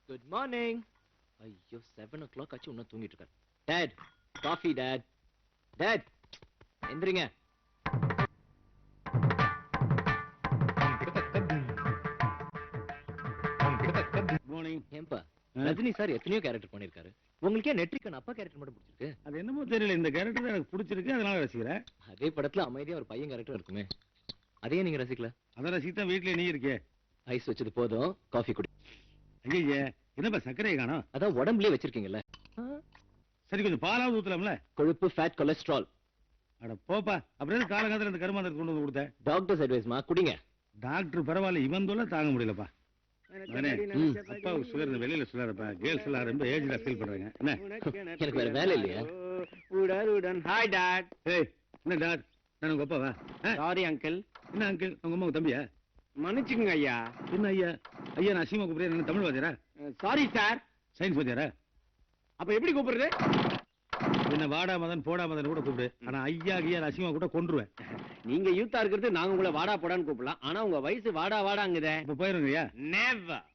Good morning. ஐயோ 7 o'clock ஆச்சு இன்னும் தூங்கிட்டு இருக்காரு. Dot coffee dot. டாட் எந்திரிங்க. மார்னிங். ஏன்பா ரஜினி சார் எத்தனையோ கேரக்டர் பண்ணிருக்காரு, உங்களுக்கே நெட்ரிகன் அப்பா கேரக்டர் மட்டும் பிடிச்சிருக்கு? அது என்னமோ தெரியல, இந்த கேரக்டர் தான் எனக்கு பிடிச்சிருக்கு, அதனால ரசிக்கிறேன். அதே படத்துல அமைதியா ஒரு பையன் கேரக்டர் இருக்குமே, அதையே நீங்க ரசிக்கல? அதை ரசித்தா வீட்டுல நீ இருக்கே. ஐஸ் வச்சது போதும், காஃபி குடி. ஐயே என்னப்பா சர்க்கரையை காணோம்? அதான் உடம்புலயே வச்சிருக்கீங்கல்ல. சரி கொஞ்சம் பாலாவது ஊத்தலாம்ல. கொழுப்பு, ஃபேட், கொலஸ்ட்ரால். அட போப்பா, அப்படியே காலகாலத்துல இந்த கருமாந்திரத்தை கொண்டு வந்து கொடுத்தேன். டாக்டர்ஸ் அட்வைஸ்மா, குடிங்க. டாக்டர் பரவாயில்ல, இவன் தோல தாங்க முடியலப்பா. அப்பாவுக்கு சுகர் வெளியில சொல்லாரப்பா, கேர்ள்ஸ் எல்லாம் ரொம்ப ஏஜ்ல ஃபீல் பண்றாங்க. என்ன எனக்கு வேற வேலை இல்லையா? Hi dad. ஏய் என்ன டாட், நான் உங்க அப்பாவா? Sorry uncle. என்ன அங்கிள், உங்க அம்மா தம்பியா? மன்னிச்சுங்க ஐயா. என்ன ஐயா? ஐயா நான் அசிமா கூப்பிடுறேன். என்ன தமிழ் வாத்தியாரா? Sorry sir. சயின்ஸ் வாத்தியாரா? அப்ப எப்படி கூப்பிடுறது? என்ன வாடா மதன் போடா மதன் கூட கூப்பிடு, ஆனா ஐயா ஐயா அசிமா கூட கொன்றுவேன். நீங்க யூத்தா இருக்கிறது நாங்க உங்களை வாடா போடான்னு கூப்பிடலாம், ஆனா உங்க வயசு வாடா வாடாங்குதே. இப்ப போயிருங்க ஐயா. நெவர்.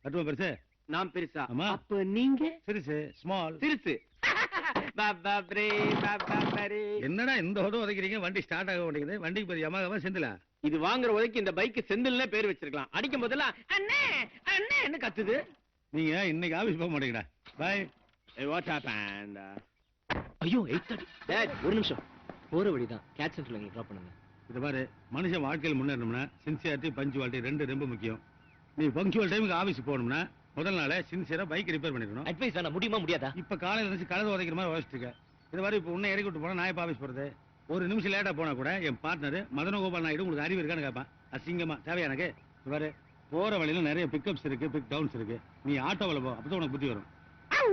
கட்டுவா பெருசு, நான் பெருசா? ஆமா. அப்ப நீங்க சிறுசு, ஸ்மால். சிறுசு. என்னடா இந்த உதவ உதைக்கிறீங்க? வண்டி ஸ்டார்ட் ஆக மாட்டேங்குது. வண்டிக்கு பேர் யமாகவா செந்திலா? இது வாங்குற உதைக்கு இந்த பைக் செந்தில்னே பேர் வச்சிருக்கலாம். அடிக்கும் போதெல்லாம் அண்ணே அண்ணே என்ன கத்துது. நீங்க இன்னைக்கு ஆபீஸ் போக மாட்டீங்கடா. பை. Watts happened? ஐயோ 8:30. டாட் ஒரு நிமிஷம், போற வழிதான் கேட் சென்டர்ல எங்களை டிராப் பண்ணுங்க. இது பாரு, மனுஷன் வாழ்க்கையில் முன்னேறணும்னா சின்சியாரிட்டி பஞ்சுவாலிட்டி ரெண்டு ரொம்ப முக்கியம். நீ பங்க்சுவல் டைமுக்கு ஆபீஸ் போகணும்னா முதல் நாளே சின்சியரா பைக் ரிப்பேர் பண்ணிடணும். அட்வைஸ் வேணா, முடியுமா முடியாதா? இப்ப காலையில இருந்து கழுத உதைக்கிற மாதிரி உழைச்சிட்டு இருக்க. இது மாதிரி இப்ப உன்னை இறக்கி விட்டு போனா நான் இப்ப ஆபீஸ் போறது. ஒரு நிமிஷம் லேட்டா போனா கூட என் பார்ட்னர் மதனகோபால் நாயுடு உங்களுக்கு அறிவு இருக்கான்னு கேட்பான். அசிங்கமா தேவையா எனக்கு? இது பாரு, போற வழியில நிறைய பிக்கப்ஸ் இருக்கு, பிக் டவுன்ஸ் இருக்கு. நீ ஆட்டோவில் போ, அப்பதான் உனக்கு புத்தி வரும்.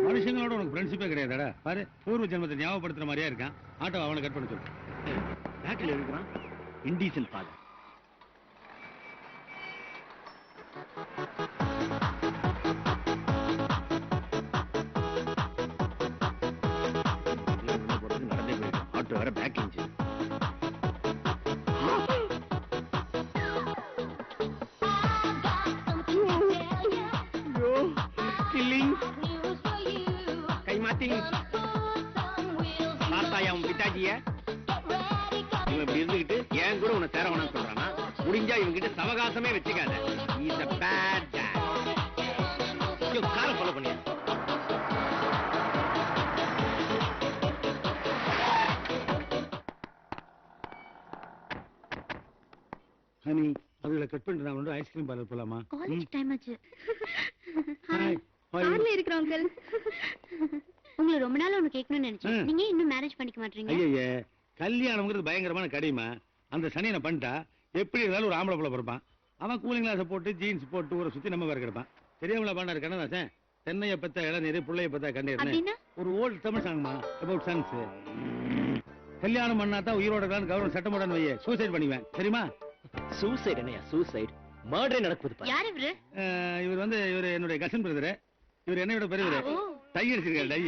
மனுஷங்களோட உனக்கு ஃப்ரெண்ட்ஷிப்பே கிடையாதுடா. பாரு, பூர்வ ஜென்மத்தை ஞாபகப்படுத்துற மாதிரியா இருக்கான். ஆட்டோ அவனை கட் பண்ண சொல்லு. பேக்ல இருக்கிறான் இண்டீசல் ஃபாதர். நடந்தே போயிருக்கான். ஆட்டோ வேற பேக் இன்ஜின். கில்லிங் கைமாத்தி பார்த்தாயா உன் பிதாஜிய? இவன் இப்படி இருந்துகிட்டு ஏன் கூட உன்னை சேர வேணாம்னு சொல்றானா? முடிஞ்சா இவன் கிட்ட சவகாசமே வச்சுக்காத. Is a bad dad. யோ காரை ஃபாலோ பண்ணியா? ஹனி, அதுல கட் பண்ணிட்டு நான் வந்து ஐஸ்கிரீம் பார்லர் போலாமா? காலேஜ் டைம் ஆச்சு. ஹாய். கார்ல இருக்கிறோம் அங்கிள். உங்களை ரொம்ப நாள் ஒன்னு கேட்கணும்னு நினைச்சேன். நீங்க இன்னும் மேரேஜ் பண்ணிக்க மாட்டீங்க? ஐயே, கல்யாணம்ங்கிறது பயங்கரமான கடிமா. அந்த சனியனை பண்ணிட்டா எப்படி இருந்தாலும் ஒரு ஆம்பளை புள்ள பிறப்பான். அவன் கூலிங் கிளாஸை போட்டு ஜீன்ஸ் போட்டு ஊரை சுத்தி நம்ம வேற கிடப்பான். தெரியாமல பாண்டாரு கண்ணதாசன், தென்னைய பத்த இளநீர் புள்ளைய பத்த கண்ணீர், ஒரு ஓல்டு தமிழ் சாங்மா அபவுட் சன்ஸ். கல்யாணம் பண்ணாதான் உயிரோட கவர்மெண்ட் சட்டம் போடான்னு வையே, சூசைட் பண்ணிக்குவேன் தெரியுமா? சூசைட் என்னையா? சூசைட் மர்டரே நடக்குது. யார் இவரு? இவர் வந்து இவர் என்னுடைய கசின் பிரதர். இவர் என்னை விட பெரியவர். டை அடிச்சிருக்காரு. Dye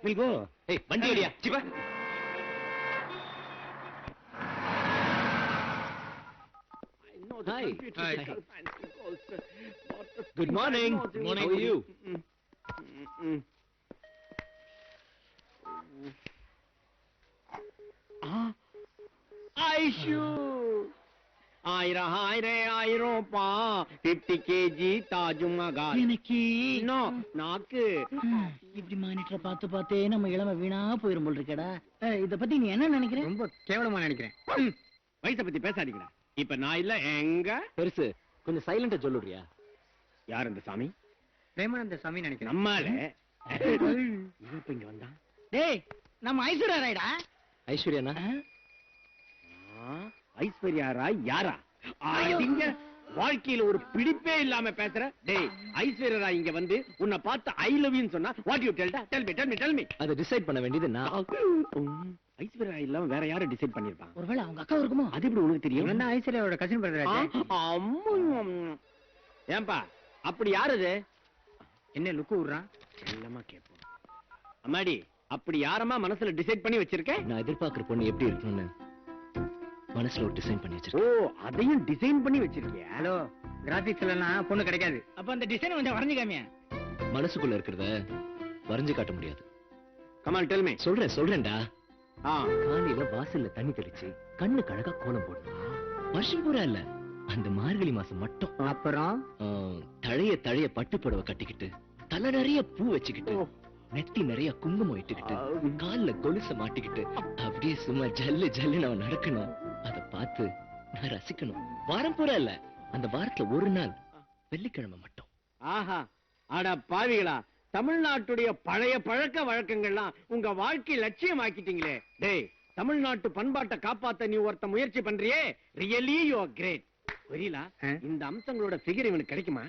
will go. ஏய் வண்டி ஓடியா Siva. Hi. Hi. Good morning. Good morning. How are you? Aishu ஆயிரம் ஆயிரம் ஆயிரம் பா 50 kg தாஜ்மஹால். எனக்கு நாக்கு இப்படி மானிட்டரை பார்த்து பார்த்தே நம்ம இளம வீணா போயிரும் போல் இருக்கடா. இத பத்தி நீ என்ன நினைக்கிற? ரொம்ப கேவலமா நினைக்கிறேன். வயசை பத்தி பேசாதீங்க. இப்ப நான் இல்ல எங்க பெருசு கொஞ்சம் சைலண்டா சொல்லுறியா? யார் இந்த சாமி? பிரேமானந்த சாமி நினைக்கிறேன். நம்மால இப்ப இங்க வந்தான். டேய் நம்ம ஐஸ்வர்யா ராய்டா. ஐஸ்வர்யானா? ஐஸ்வர்யா ராய் யாரா? நீங்க வாழ்க்கையில ஒரு பிடிப்பே இல்லாம பேசுற. டேய் ஐஸ்வர்யா ராய் இங்க வந்து உன்னை பார்த்து ஐ லவ் யூ சொன்னா வாட் யூ டெல் மீ. அதை டிசைட் பண்ண வேண்டியது நான். ஐஸ்வர்யா ராய் இல்லாம வேற யாரும் டிசைட் பண்ணிருப்பாங்க? ஒருவேளை அவங்க அக்கா இருக்குமோ? அது எப்படி உனக்கு தெரியும்? நான் ஐஸ்வர்யாவோட கசின் பிரதர். ஏன்பா அப்படி யாரு அது? என்ன லுக்கு விடுறான்? எல்லாமா கேட்போம். அம்மாடி அப்படி யாரமா மனசுல டிசைட் பண்ணி வச்சிருக்க? நான் எதிர்பார்க்கிற பொண்ணு எப்படி இருக்கணும்னு மனசுல ஒரு டிசைன் பண்ணி ஓ வச்சிருக்கேன். அதையும் டிசைன் பண்ணி வச்சிருக்கியா? ஹலோ, கிராபிக்ஸ்ல எல்லாம் பொண்ணு கிடைக்காது. அப்ப அந்த டிசைன் கொஞ்சம் வரைஞ்சு காமியா. மனசுக்குள்ள இருக்கிறத வரைஞ்சு காட்ட முடியாது. Come on tell me. சொல்றேன்டா. காலையில வாசல்ல தண்ணி தெளிச்சு கண்ணு கழகா கோலம் போடணும். வருஷம் பூரா இல்ல, அந்த மார்கழி மாசம் மட்டும். அப்புறம் தழைய பட்டு புடவை கட்டிக்கிட்டு, தலை நிறைய பூ வச்சுக்கிட்டு, நெத்தி நிறைய குங்குமம் இட்டுக்கிட்டு, கால்ல கொலுச மாட்டிக்கிட்டு, அப்படியே சும்மா ஜல்லு ஜல்லு நான் நடக்கணும். அத பார்த்து நான் ரசிக்கணும். வாரம் பூரா இல்ல, அந்த வாரத்துல ஒரு நாள் வெள்ளிக்கிழமை மட்டும். ஆஹா, அட பாவிகளா, தமிழ்நாட்டுடைய பழைய பழக்க வழக்கங்கள்லாம் உங்க வாழ்க்கை லட்சியம் ஆக்கிட்டீங்களே. டேய், தமிழ்நாட்டு பண்பாட்டை காப்பாத்த நீ ஒருத்த முயற்சி பண்றியே, ரியலி யூ ஆர் கிரேட். புரியலா? இந்த அம்சங்களோட ஃபிகர் இவனுக்கு கிடைக்குமா?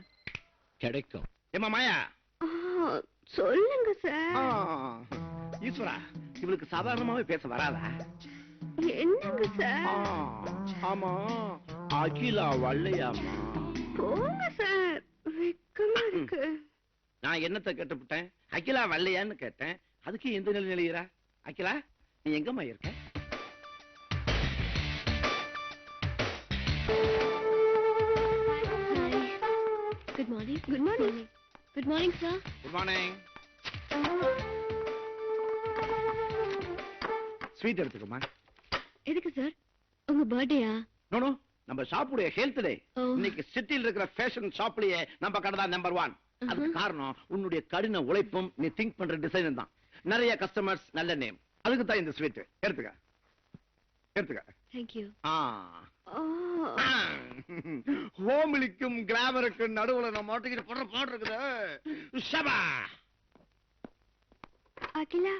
கிடைக்கும். ஏமா மாயா, சொல்லுங்க சார். ஈஸ்வரா, இவளுக்கு சாதாரணமாவே பேச வராதா? என்னங்க சார்? ஆமா, அகிலா வல்லையாமா. போங்க சார், வெக்கமா இருக்கு. நான் என்னத்தை கேட்டுவிட்டேன்? அகிலா வல்லையான்னு கேட்டேன். அதுக்கு எந்த நிலை நிலையிறா? அகிலா, நீ எங்கம்மா இருக்க? Good morning. Good morning. Good morning sir. Good morning. Sweet எடுத்துக்கோமா. எதுக்கு சார்? உங்க பர்த்டேயா? நோ நோ, நம்ம ஷாப்புடைய ஹெல்த் டே. இன்னைக்கு சிட்டில இருக்கிற ஃபேஷன் ஷாப்லயே நம்ம கடை தான் நம்பர் 1. அதுக்கு காரணம் உன்னுடைய கடின உழைப்பும் நீ திங்க் பண்ற டிசைன் தான். நிறைய கஸ்டமர்ஸ், நல்ல நேம். அதுக்கு தான் இந்த ஸ்வீட். எடுத்துக்க. Thank you. ஹோமிலிக்கும் கிளாமருக்கும் நடுவுல நான் மாட்டிக்கிட்டு போடுற பாடு இருக்குது. ஷபா. அகிலா,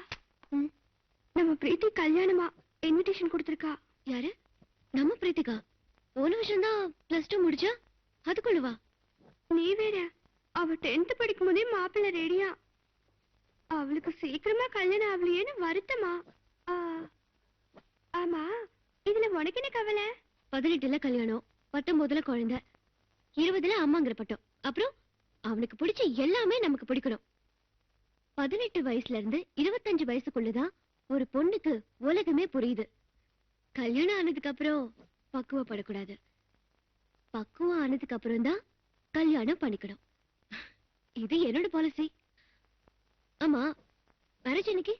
நம்ம பிரீத்தி கல்யாணமா இன்விடேஷன் கொடுத்திருக்கா. யாரு? நம்ம பிரீத்திகா? போன வருஷம் தான் +2 முடிச்சா, அதுக்குள்ளவா? நீ வேற, அவ 10th படிக்கும் போதே மாப்பிள்ளை ரெடியா. அவளுக்கு சீக்கிரமா கல்யாணம் ஆகலையேன்னு வருத்தமா? ஆமா, இதுல உனக்கு என்ன கவலை? 18ல கல்யாணம், 19ல குழந்தை, 20ல அம்மாங்கிற பட்டம். அப்புறம் அவனுக்கு பிடிச்ச எல்லாமே நமக்கு பிடிக்கணும். 18 வயசுல இருந்து 25 வயசுக்குள்ளதான் ஒரு பொண்ணுக்கு உலகமே புரியுது. கல்யாணம் ஆனதுக்கு அப்புறம் பக்குவப்படக்கூடாது. பக்குவம் ஆனதுக்கு அப்புறம் தான் கல்யாணம் பண்ணிக்கணும். இது என்னோட பாலிசி. ஆமா, மேரேஜ் இன்னைக்கு?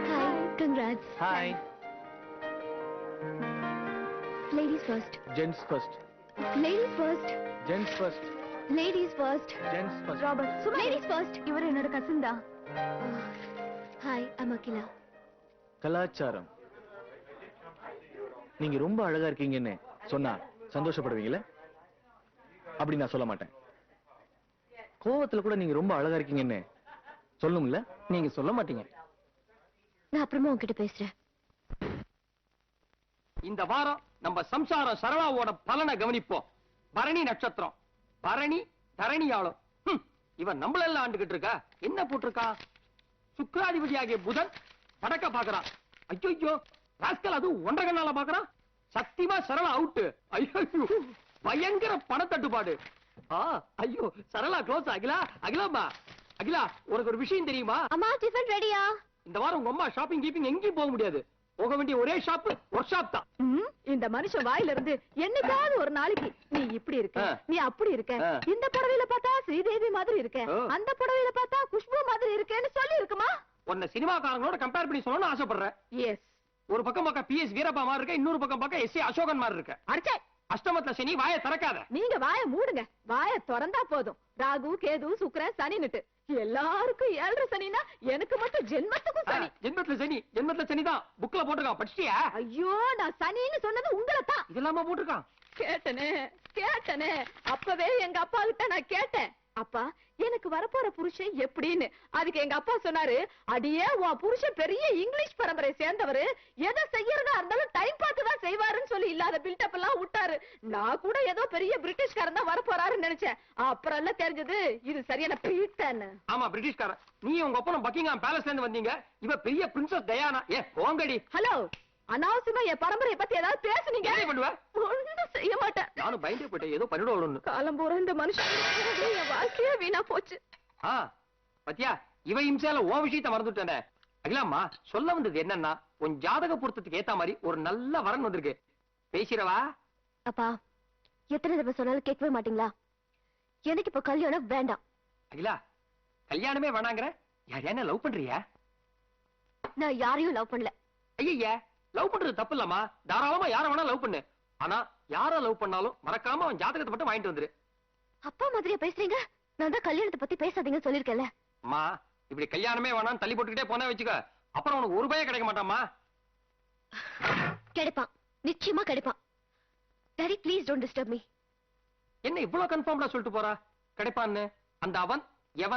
Hi, congrats. Hi. Ladies first. Gents first. Ladies first. Gents first. Ladies first. Gents first. Robert, சும்மா லேடிஸ் ஃபர்ஸ்ட். இவர் என்னோட கசின் தான். Hi, I'm Akila. கலாச்சாரம். நீங்க ரொம்ப அழகா இருக்கீங்கன்னு சொன்னா சந்தோஷப்படுவீங்கல்ல? அப்படி நான் சொல்ல மாட்டேன். கோவத்துல கூட நீங்க ரொம்ப அழகா இருக்கீங்கன்னு சொல்லணும்ல? நீங்க சொல்ல மாட்டீங்க. நான் அப்புறமா உன்கிட்ட பேசுறேன். இந்த வாரம் நம்ம சம்சாரம் சரளாவோட பலனை கவனிப்போம். பரணி நட்சத்திரம். பரணி தரணியாளம். இவன் நம்மளெல்லாம் ஆண்டுகிட்டு இருக்கா. என்ன போட்டிருக்கா? சுக்கிராதிபதியாகிய புதன் வடக்க பாக்குறான். ஐயோ, ராஸ்கல் அது 1.5 கண்ணால பாக்குறான். சத்தியமா சரளா அவுட். ஐயோ, பயங்கர பணத்தட்டுப்பாடு. ஐயோ, சரளா க்ளோஸ். அகிலாமா, அகிலா, உனக்கு ஒரு விஷயம் தெரியுமா? அம்மா, டிஃபன் ரெடியா? இந்த வாரம் உங்க அம்மா ஷாப்பிங் கீப்பிங் எங்கேயும் போக முடியாது. போக வேண்டிய ஒரே ஷாப் ஒர்க் ஷாப் தான். இந்த மனுஷன் வாயில இருந்து என்னைக்காவது ஒரு நாளைக்கு நீ இப்படி இருக்க, நீ அப்படி இருக்க, இந்த புடவையில பார்த்தா ஸ்ரீதேவி மாதிரி இருக்க, அந்த புடவையில பார்த்தா குஷ்பு மாதிரி இருக்கேன்னு சொல்லி இருக்குமா? உன்னை சினிமாக்காரங்களோட கம்பேர் பண்ணி சொல்லணும்னு ஆசைப்படுறேன். எஸ். ஒரு பக்கம் பார்க்க PS வீரப்பா மாதிரி இருக்க, இன்னொரு பக்கம் பார்க்க SC அசோகன் மாதிரி இருக்க. அடச்சே, அஷ்டமத்துல சனி, வாயை திறக்காத. நீங்க வாயை மூடுங்க. வாயை திறந்தா போதும். ராகு, கேது, சுக்கிரன், சனின்னுட்டு எல்லாருக்கும் 7.5 சனினா எனக்கு மட்டும் ஜென்மத்துக்கும் சனி. ஜென்மத்துல சனி தான் புக்ல போட்டுருக்கான். படிச்சிட்டியா? ஐயோ, நான் சனின்னு சொன்னது உங்களை தான். இதெல்லாமா போட்டிருக்கான்? கேட்டனே அப்பவே எங்க அப்பா கிட்ட நான் கேட்டேன். அப்பா, எனக்கு வரப்போற புருஷன் எப்படின்னு. அதுக்கு எங்க அப்பா சொன்னாரு, அடியே உன் புருஷன் பெரிய இங்கிலீஷ் பரம்பரை சேர்ந்தவரு, எதை செய்யறதா இருந்தாலும் டைம் பார்த்து தான் செய்வாருன்னு சொல்லி இல்லாத பில்டப் எல்லாம் விட்டாரு. நான் கூட ஏதோ பெரிய பிரிட்டிஷ்காரன் தான் வரப்போறாருன்னு நினைச்சேன். அப்புறம் எல்லாம் தெரிஞ்சது இது சரியான பீட்டன்னு. ஆமா, பிரிட்டிஷ்காரன். நீ உங்க அப்பனும் பக்கிங்ஹாம் பேலஸ்ல இருந்து வந்தீங்க. இவ பெரிய பிரின்சஸ் டயானா. போங்கடி. ஹலோ, அனாவசியமா என் பரம்பரையை பத்தி ஏதாவது பேசுனீங்க? என்ன பண்ணுவ? ஒண்ணும் செய்ய மாட்டேன். நானும் பயந்து போயிட்டேன், ஏதோ பண்ணிடுவோம். காலம் பூரா இந்த மனுஷன் என் வாழ்க்கையே வீணா போச்சு. பத்தியா, இவ இம்சையில ஓ விஷயத்தை மறந்துட்டேன். அகிலாம்மா, சொல்ல வந்தது என்னன்னா, உன் ஜாதக பொருத்தத்துக்கு ஏத்த மாதிரி ஒரு நல்ல வரன் வந்திருக்கு. பேசிடவா? அப்பா, எத்தனை தடவை சொன்னாலும் கேட்கவே மாட்டீங்களா? எனக்கு இப்ப கல்யாணம் வேண்டாம். அகிலா, கல்யாணமே வேணாங்கிற? யாரையான லவ் பண்றியா? நான் யாரையும் லவ் பண்ணல. ஐயா, லவ் பண்றது தப்பு இல்லம்மா. தாராளமா யார வேணா லவ் பண்ணு. ஆனா யார லவ் பண்ணாலும் மறக்காம அவன் ஜாதகத்தை மட்டும் வாங்கிட்டு வந்துரு. அப்பா மாதிரியா பேசுறீங்க? நான் தான் கல்யாணத்தை பத்தி பேசாதீங்கன்னு சொல்லிருக்கேன்ல. அம்மா, இப்படி கல்யாணமே வேணாம் தள்ளி போட்டுக்கிட்டே போனா வச்சுக்க, அப்புறம் உனக்கு ஒரு ரூபாயே கிடைக்க மாட்டாமா. கிடைப்பான், நிச்சயமா கிடைப்பான். Daddy please don't disturb me. என்ன இவ்வளவு கன்ஃபார்ம்டா சொல்லிட்டு போறா கிடைப்பான்னு? அந்த அவன்